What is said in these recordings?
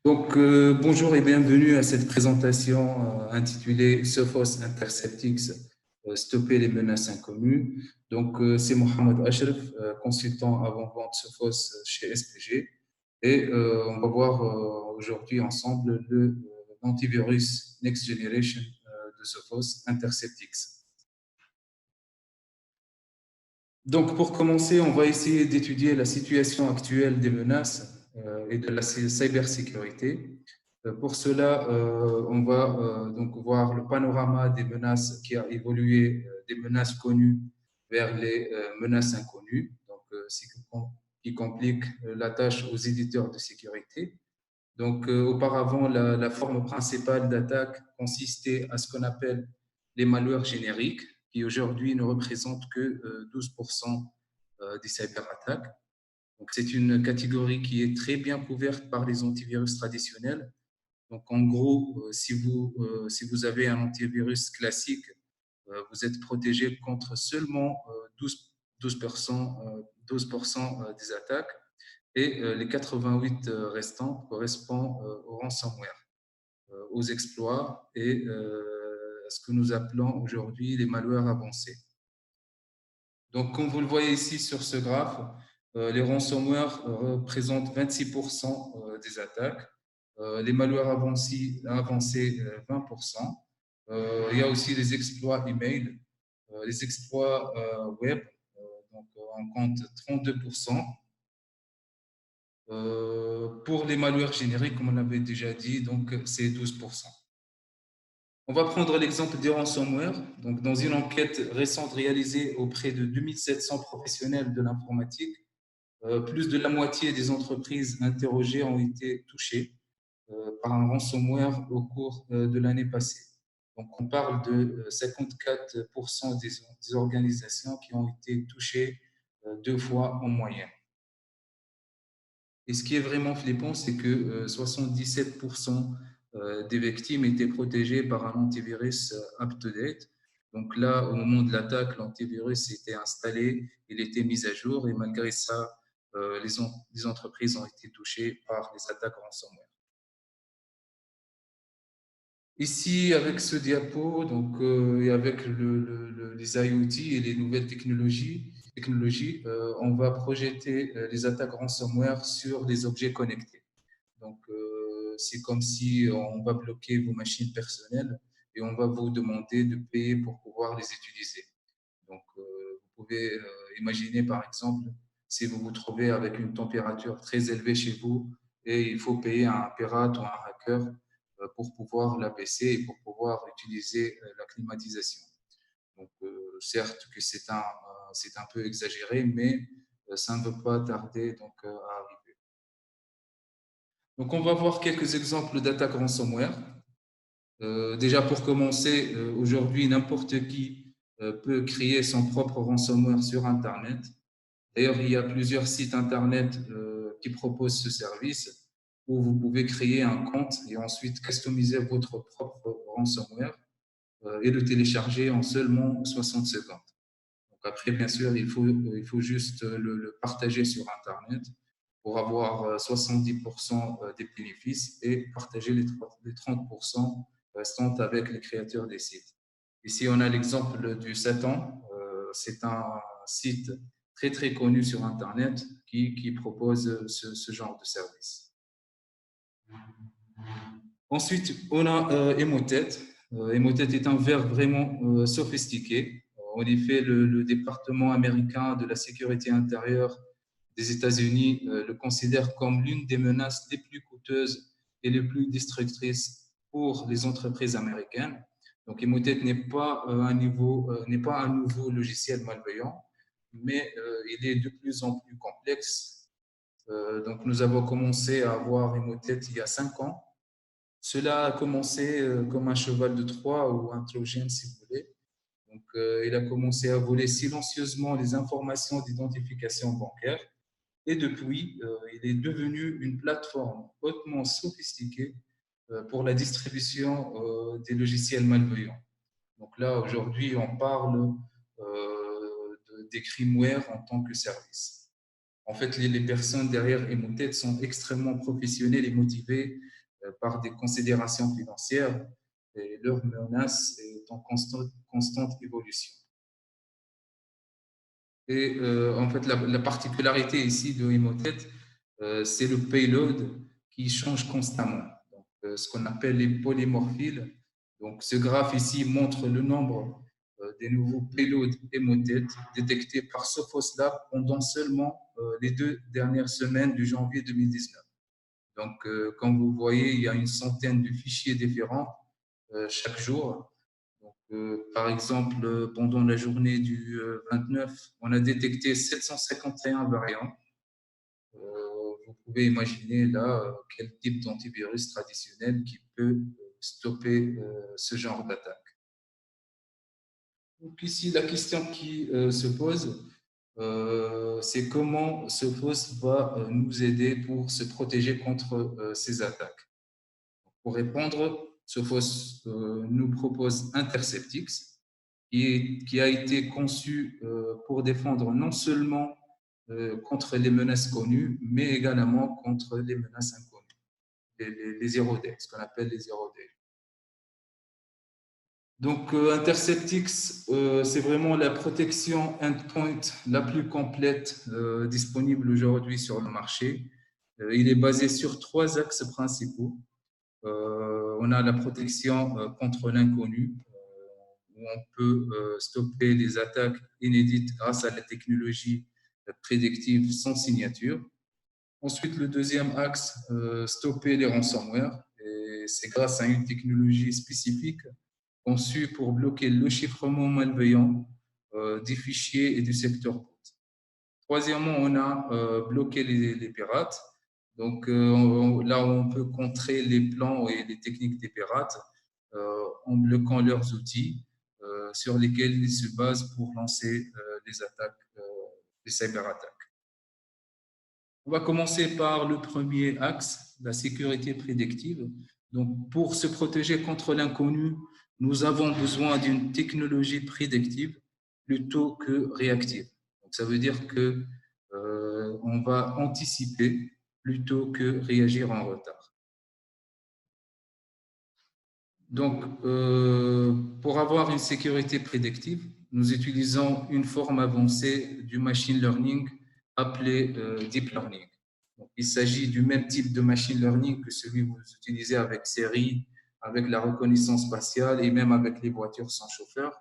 Bonjour et bienvenue à cette présentation intitulée Sophos Interceptics, stopper les menaces inconnues. C'est Mohamed Ashraf, consultant avant-vente Sophos chez SPG. On va voir aujourd'hui ensemble l'antivirus Next Generation de Sophos Interceptics. Donc, pour commencer, on va essayer d'étudier la situation actuelle des menaces et de la cybersécurité. Pour cela, on va donc voir le panorama des menaces qui a évolué des menaces connues vers les menaces inconnues, ce qui complique la tâche aux éditeurs de sécurité. Auparavant, la forme principale d'attaque consistait à ce qu'on appelle les malwares génériques, qui aujourd'hui ne représentent que 12% des cyberattaques. Donc, c'est une catégorie qui est très bien couverte par les antivirus traditionnels. Donc, en gros, si vous avez un antivirus classique, vous êtes protégé contre seulement 12%, 12% des attaques et les 88 restants correspondent au ransomware, aux exploits et à ce que nous appelons aujourd'hui les malwares avancés. Donc, comme vous le voyez ici sur ce graphe, les ransomware représentent 26% des attaques, les malwares avancés 20%. Il y a aussi les exploits email, les exploits web, on compte 32%. Pour les malwares génériques, comme on avait déjà dit, donc c'est 12%. On va prendre l'exemple des ransomware. Donc, dans une enquête récente réalisée auprès de 2700 professionnels de l'informatique, plus de la moitié des entreprises interrogées ont été touchées par un ransomware au cours de l'année passée. Donc, on parle de 54% des organisations qui ont été touchées 2 fois en moyenne. Et ce qui est vraiment flippant, c'est que 77% des victimes étaient protégées par un antivirus up-to-date. Donc là, au moment de l'attaque, l'antivirus était installé, il était mis à jour et malgré ça, les entreprises ont été touchées par les attaques ransomware. Ici, avec ce diapo, et avec les IoT et les nouvelles technologies, on va projeter les attaques ransomware sur les objets connectés. C'est comme si on va bloquer vos machines personnelles et on va vous demander de payer pour pouvoir les utiliser. Vous pouvez imaginer, par exemple, si vous vous trouvez avec une température très élevée chez vous et il faut payer à un pirate ou à un hacker pour pouvoir la baisser et pour pouvoir utiliser la climatisation. Certes que c'est un peu exagéré, mais ça ne veut pas tarder à arriver. Donc, on va voir quelques exemples d'attaques ransomware. Déjà, pour commencer, aujourd'hui, n'importe qui peut créer son propre ransomware sur Internet. D'ailleurs, il y a plusieurs sites Internet qui proposent ce service où vous pouvez créer un compte et ensuite customiser votre propre ransomware et le télécharger en seulement 60 secondes. Donc après, bien sûr, il faut juste le partager sur Internet pour avoir 70% des bénéfices et partager les 30% restants avec les créateurs des sites. Ici, on a l'exemple du Satan. C'est un site très, très connu sur Internet qui propose ce genre de service. Ensuite, on a Emotet. Emotet est un verbe vraiment sophistiqué. En effet, le département américain de la sécurité intérieure des États-Unis le considère comme l'une des menaces les plus coûteuses et les plus destructrices pour les entreprises américaines. Donc, Emotet n'est pas un nouveau logiciel malveillant, mais il est de plus en plus complexe. Nous avons commencé à avoir Emotet il y a 5 ans. Cela a commencé comme un cheval de Troie ou un Trojan, si vous voulez. Il a commencé à voler silencieusement les informations d'identification bancaire. Et depuis, il est devenu une plateforme hautement sophistiquée pour la distribution des logiciels malveillants. Donc là, aujourd'hui, on parle des crimeware en tant que service. En fait, les personnes derrière Emotet sont extrêmement professionnelles et motivées par des considérations financières et leur menace est en constante évolution. Et en fait, la particularité ici de Emotet, c'est le payload qui change constamment. Donc, ce qu'on appelle les polymorphiles. Donc, ce graphe ici montre le nombre des nouveaux payloads Emotet détectés par Sophos Lab pendant seulement les 2 dernières semaines du janvier 2019. Donc, comme vous voyez, il y a une centaine de fichiers différents chaque jour. Donc, par exemple, pendant la journée du 29, on a détecté 751 variants. Vous pouvez imaginer là quel type d'antivirus traditionnel qui peut stopper ce genre d'attaque. Donc ici, la question qui se pose, c'est comment Sophos va nous aider pour se protéger contre ces attaques. Pour répondre, Sophos nous propose Interceptix, qui a été conçu pour défendre non seulement contre les menaces connues, mais également contre les menaces inconnues, les zero day, ce qu'on appelle les zero day. Donc, Interceptix, c'est vraiment la protection endpoint la plus complète disponible aujourd'hui sur le marché. Il est basé sur 3 axes principaux. On a la protection contre l'inconnu, où on peut stopper les attaques inédites grâce à la technologie prédictive sans signature. Ensuite, le deuxième axe, stopper les ransomware. Et c'est grâce à une technologie spécifique conçue pour bloquer le chiffrement malveillant des fichiers et du secteur boot. Troisièmement, on a bloqué les pirates. Donc là, on peut contrer les plans et les techniques des pirates en bloquant leurs outils sur lesquels ils se basent pour lancer les attaques, les cyberattaques. On va commencer par le premier axe, la sécurité prédictive. Donc, pour se protéger contre l'inconnu, nous avons besoin d'une technologie prédictive plutôt que réactive. Donc, ça veut dire que on va anticiper plutôt que réagir en retard. Donc, pour avoir une sécurité prédictive, nous utilisons une forme avancée du machine learning appelée deep learning. Donc, il s'agit du même type de machine learning que celui que vous utilisez avec Siri, avec la reconnaissance faciale et même avec les voitures sans chauffeur.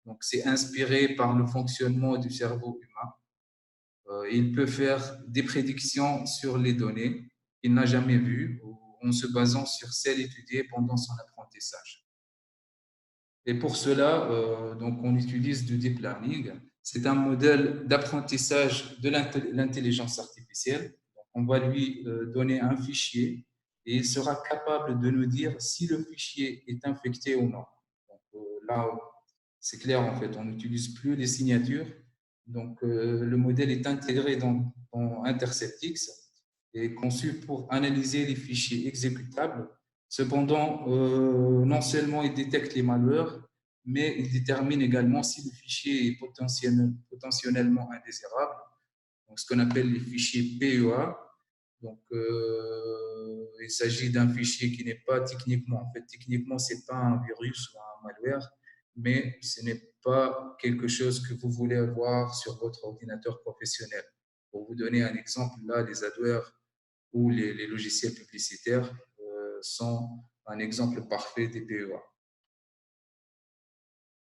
Donc, c'est inspiré par le fonctionnement du cerveau humain. Il peut faire des prédictions sur les données qu'il n'a jamais vues en se basant sur celles étudiées pendant son apprentissage. Et pour cela, donc on utilise du deep learning. C'est un modèle d'apprentissage de l'intelligence artificielle. Donc, on va lui donner un fichier et il sera capable de nous dire si le fichier est infecté ou non. Donc, là, c'est clair en fait, on n'utilise plus les signatures. Donc, le modèle est intégré dans Interceptix et conçu pour analyser les fichiers exécutables. Cependant, non seulement il détecte les malwares, mais il détermine également si le fichier est potentiellement indésirable, donc ce qu'on appelle les fichiers PEA. Donc, il s'agit d'un fichier qui n'est pas techniquement, en fait, techniquement, ce n'est pas un virus ou un malware, mais ce n'est pas quelque chose que vous voulez avoir sur votre ordinateur professionnel. Pour vous donner un exemple, là, les adwares ou les logiciels publicitaires sont un exemple parfait des PEA.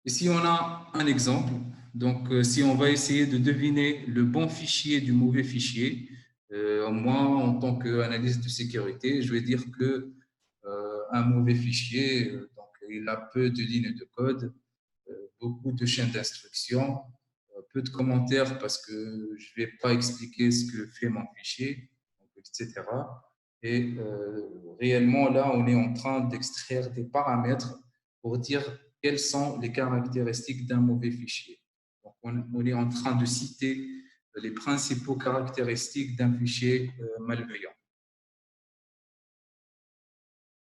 Ici, on a un exemple. Donc, si on va essayer de deviner le bon fichier du mauvais fichier, moi, en tant qu'analyste de sécurité, je vais dire que un mauvais fichier, donc, il a peu de lignes de code, beaucoup de chaînes d'instructions, peu de commentaires parce que je ne vais pas expliquer ce que fait mon fichier, etc. Et réellement, là, on est en train d'extraire des paramètres pour dire quelles sont les caractéristiques d'un mauvais fichier. Donc, on est en train de citer les principaux caractéristiques d'un fichier malveillant.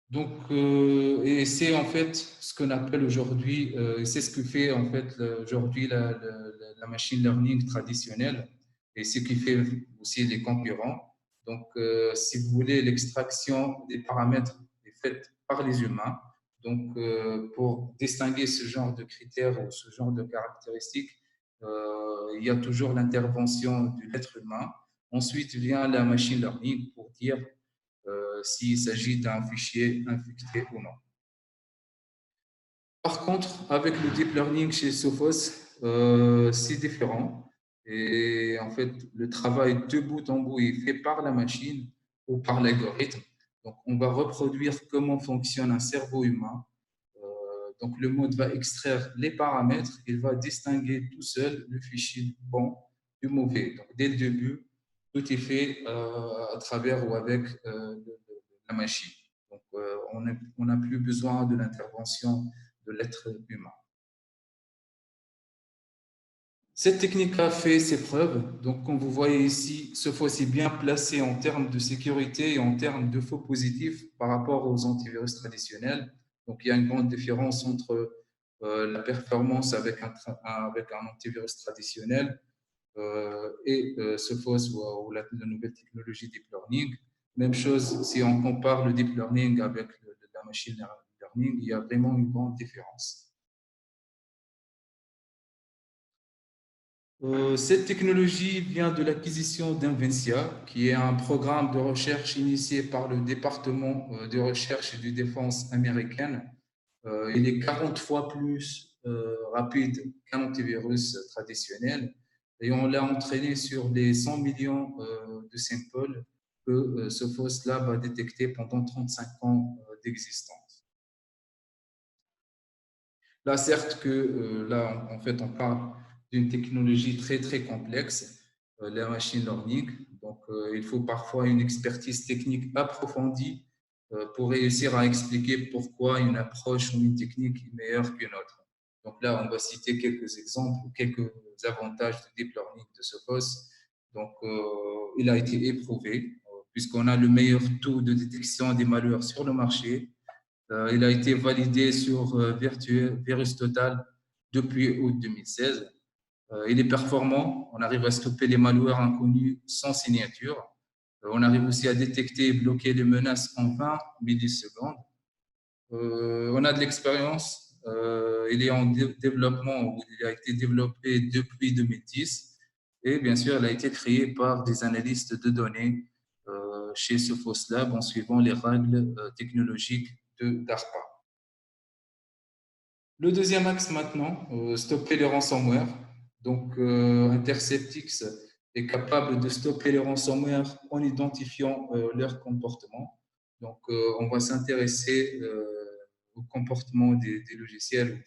Donc, et c'est en fait ce qu'on appelle aujourd'hui, c'est ce que fait en fait aujourd'hui la machine learning traditionnelle et ce qui fait aussi les concurrents. Donc, si vous voulez l'extraction des paramètres faites par les humains. Donc, pour distinguer ce genre de critères ou ce genre de caractéristiques, il y a toujours l'intervention de l'être humain. Ensuite vient la machine learning pour dire s'il s'agit d'un fichier infecté ou non. Par contre, avec le deep learning chez Sophos, c'est différent. Et en fait, le travail de bout en bout est fait par la machine ou par l'algorithme. Donc, on va reproduire comment fonctionne un cerveau humain. Donc, le mode va extraire les paramètres, il va distinguer tout seul le fichier bon du mauvais. Donc, dès le début, tout est fait à travers ou avec la machine. Donc, on n'a plus besoin de l'intervention de l'être humain. Cette technique a fait ses preuves. Donc, comme vous voyez ici, ce fois-ci bien placé en termes de sécurité et en termes de faux positifs par rapport aux antivirus traditionnels. Donc, il y a une grande différence entre la performance avec un antivirus traditionnel et Sophos ou la nouvelle technologie Deep Learning. Même chose, si on compare le Deep Learning avec la machine learning, il y a vraiment une grande différence. Cette technologie vient de l'acquisition d'Inventia, qui est un programme de recherche initié par le département de recherche et de défense américaine. Il est 40 fois plus rapide qu'un antivirus traditionnel et on l'a entraîné sur les 100 millions de samples que Sophos Lab a détecté pendant 35 ans d'existence. Là, certes que là, en fait, on parle d'une technologie très, très complexe, la machine learning. Donc, il faut parfois une expertise technique approfondie pour réussir à expliquer pourquoi une approche ou une technique est meilleure qu'une autre. Donc là, on va citer quelques exemples, quelques avantages de deep learning de ce poste. Donc, il a été éprouvé, puisqu'on a le meilleur taux de détection des malwares sur le marché. Il a été validé sur VirusTotal depuis août 2016. Il est performant. On arrive à stopper les malwares inconnus sans signature. On arrive aussi à détecter et bloquer les menaces en 20 millisecondes. On a de l'expérience. Il est en développement, il a été développé depuis 2010. Et bien sûr, il a été créé par des analystes de données chez Sophos Lab en suivant les règles technologiques d'ARPA. Le deuxième axe maintenant, stopper les ransomware. Donc, Interceptix est capable de stopper les ransomware en identifiant leur comportement. Donc, on va s'intéresser au comportement des logiciels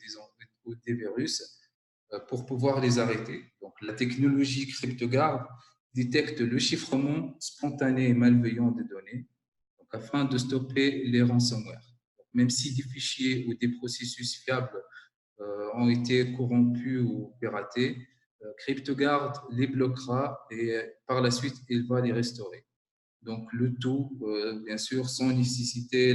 ou des virus pour pouvoir les arrêter. Donc, la technologie CryptoGuard détecte le chiffrement spontané et malveillant des données donc, afin de stopper les ransomware. Donc, même si des fichiers ou des processus fiables ont été corrompus ou piratés, CryptoGuard les bloquera et par la suite, il va les restaurer. Donc, le tout, bien sûr, euh, sans nécessiter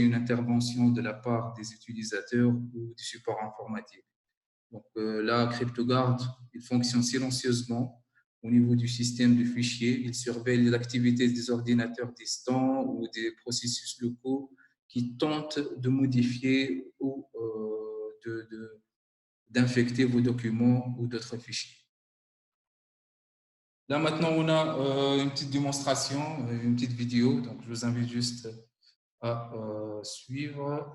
une intervention de la part des utilisateurs ou du support informatique. Donc là, CryptoGuard, il fonctionne silencieusement au niveau du système de fichiers. Il surveille l'activité des ordinateurs distants ou des processus locaux qui tentent de modifier ou d'infecter vos documents ou d'autres fichiers. Là, maintenant, on a une petite démonstration, une petite vidéo. Donc, je vous invite juste à suivre.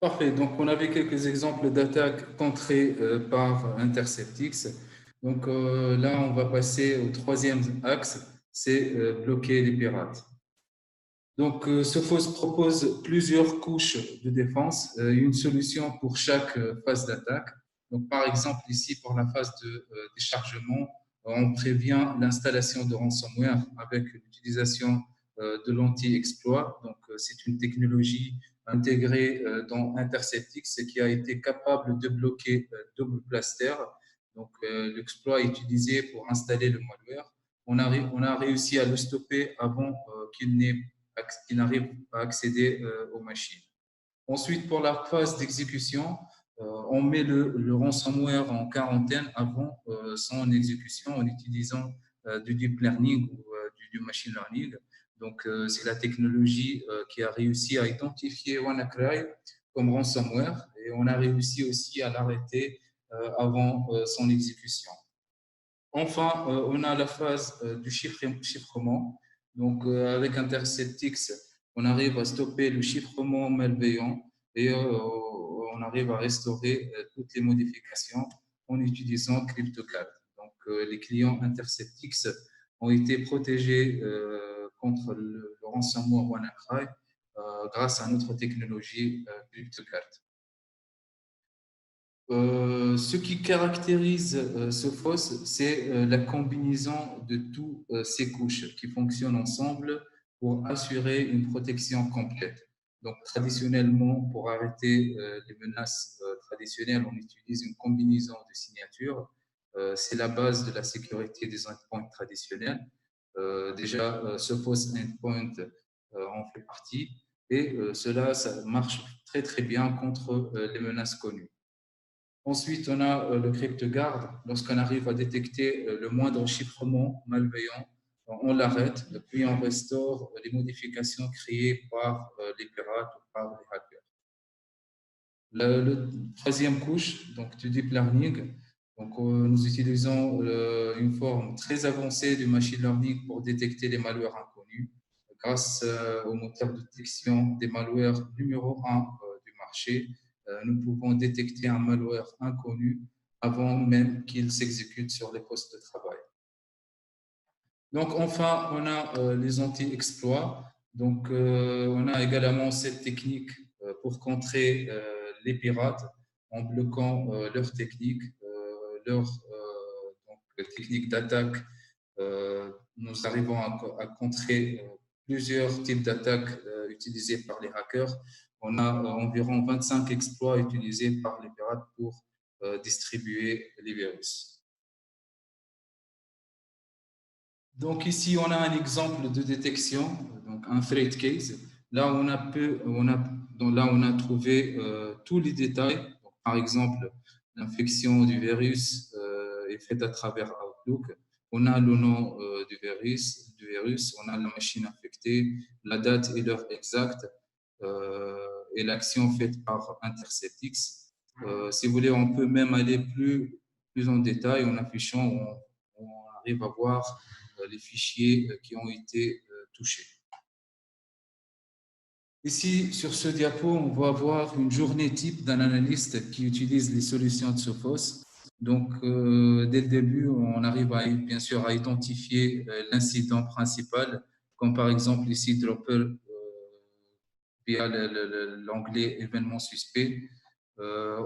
Parfait. Donc, on avait quelques exemples d'attaques contrées par Interceptix. Donc, là, on va passer au troisième axe, c'est bloquer les pirates. Donc, Sophos propose plusieurs couches de défense, une solution pour chaque phase d'attaque. Donc, par exemple, ici, pour la phase de déchargement, on prévient l'installation de ransomware avec l'utilisation de l'anti-exploit. Donc, c'est une technologie intégrée dans Interceptix qui a été capable de bloquer double plaster. Donc, l'exploit est utilisé pour installer le malware. On a réussi à le stopper avant qu'il n'arrive à accéder aux machines. Ensuite, pour la phase d'exécution, on met le ransomware en quarantaine avant son exécution en utilisant du deep learning ou du machine learning. Donc, c'est la technologie qui a réussi à identifier WannaCry comme ransomware et on a réussi aussi à l'arrêter avant son exécution. Enfin, on a la phase du chiffrement. Donc, avec Interceptix, on arrive à stopper le chiffrement malveillant et on arrive à restaurer toutes les modifications en utilisant CryptoCat. Donc, les clients Interceptix ont été protégés contre le ransomware WannaCry grâce à notre technologie CryptoCat. Ce qui caractérise Sophos, c'est la combinaison de toutes ces couches qui fonctionnent ensemble pour assurer une protection complète. Donc, traditionnellement, pour arrêter les menaces traditionnelles, on utilise une combinaison de signatures. C'est la base de la sécurité des endpoints traditionnels. Déjà, Sophos Endpoint en fait partie et cela, ça marche très très bien contre les menaces connues. Ensuite, on a le CryptGuard. Lorsqu'on arrive à détecter le moindre chiffrement malveillant, on l'arrête, puis on restaure les modifications créées par les pirates ou par les hackers. Le troisième couche, donc du deep learning, donc, nous utilisons une forme très avancée du machine learning pour détecter les malwares inconnus grâce au moteur de détection des malwares numéro 1 du marché. Nous pouvons détecter un malware inconnu avant même qu'il s'exécute sur les postes de travail. Donc, enfin, on a les anti-exploits. Donc, on a également cette technique pour contrer les pirates en bloquant leurs techniques, leurs techniques d'attaque. Nous arrivons à contrer plusieurs types d'attaques utilisées par les hackers. On a environ 25 exploits utilisés par les pirates pour distribuer les virus. Donc ici, on a un exemple de détection, donc un threat case. Là, on a trouvé tous les détails. Donc, par exemple, l'infection du virus est faite à travers Outlook. On a le nom du virus, on a la machine infectée, la date et l'heure exacte et l'action faite par Interceptix. Si vous voulez, on peut même aller plus en détail en affichant, on arrive à voir les fichiers qui ont été touchés. Ici, sur ce diapo, on va voir une journée type d'un analyste qui utilise les solutions de Sophos. Donc, dès le début, on arrive bien sûr à identifier l'incident principal, comme par exemple ici Dropper via l'onglet événement suspect.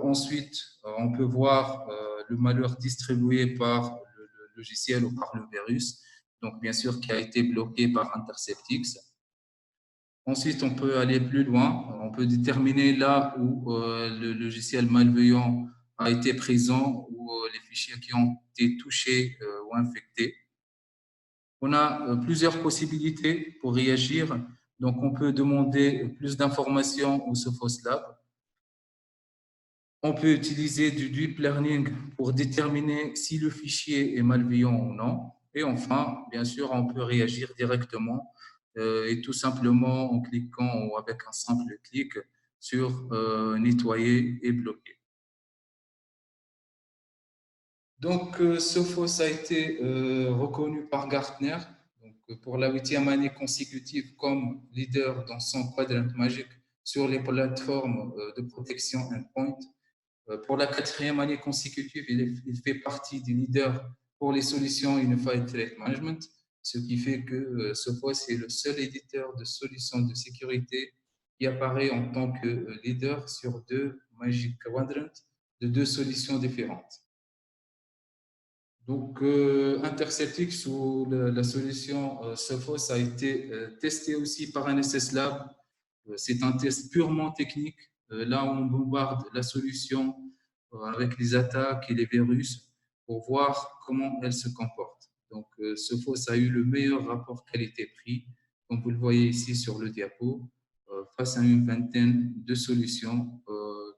Ensuite, on peut voir le malware distribué par le logiciel ou par le virus, donc bien sûr qui a été bloqué par Interceptix. Ensuite, on peut aller plus loin. On peut déterminer là où le logiciel malveillant a été présent ou les fichiers qui ont été touchés ou infectés. On a plusieurs possibilités pour réagir. Donc, on peut demander plus d'informations au Sophos Lab. On peut utiliser du deep learning pour déterminer si le fichier est malveillant ou non. Et enfin, bien sûr, on peut réagir directement et tout simplement en cliquant ou avec un simple clic sur nettoyer et bloquer. Donc, Sophos a été reconnu par Gartner donc, pour la 8e année consécutive comme leader dans son quadrant magique sur les plateformes de protection endpoint. Pour la 4e année consécutive, il fait partie des leaders pour les solutions Unified Threat Management, ce qui fait que Sophos est le seul éditeur de solutions de sécurité qui apparaît en tant que leader sur 2 Magic Quadrants de 2 solutions différentes. Donc, Interceptix ou la solution Sophos a été testée aussi par NSS Lab. C'est un test purement technique. Là, on bombarde la solution avec les attaques et les virus pour voir comment elle se comporte. Donc, Sophos a eu le meilleur rapport qualité-prix, comme vous le voyez ici sur le diapo, face à une vingtaine de solutions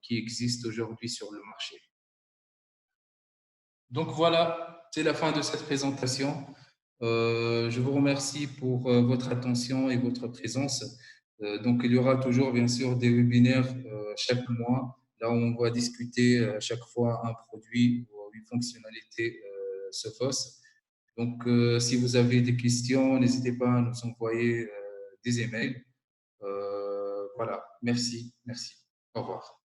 qui existent aujourd'hui sur le marché. Donc voilà, c'est la fin de cette présentation. Je vous remercie pour votre attention et votre présence. Donc il y aura toujours bien sûr des webinaires chaque mois, là où on va discuter à chaque fois un produit ou une fonctionnalité Sophos. Donc si vous avez des questions, n'hésitez pas à nous envoyer des emails. Voilà, merci, merci. Au revoir.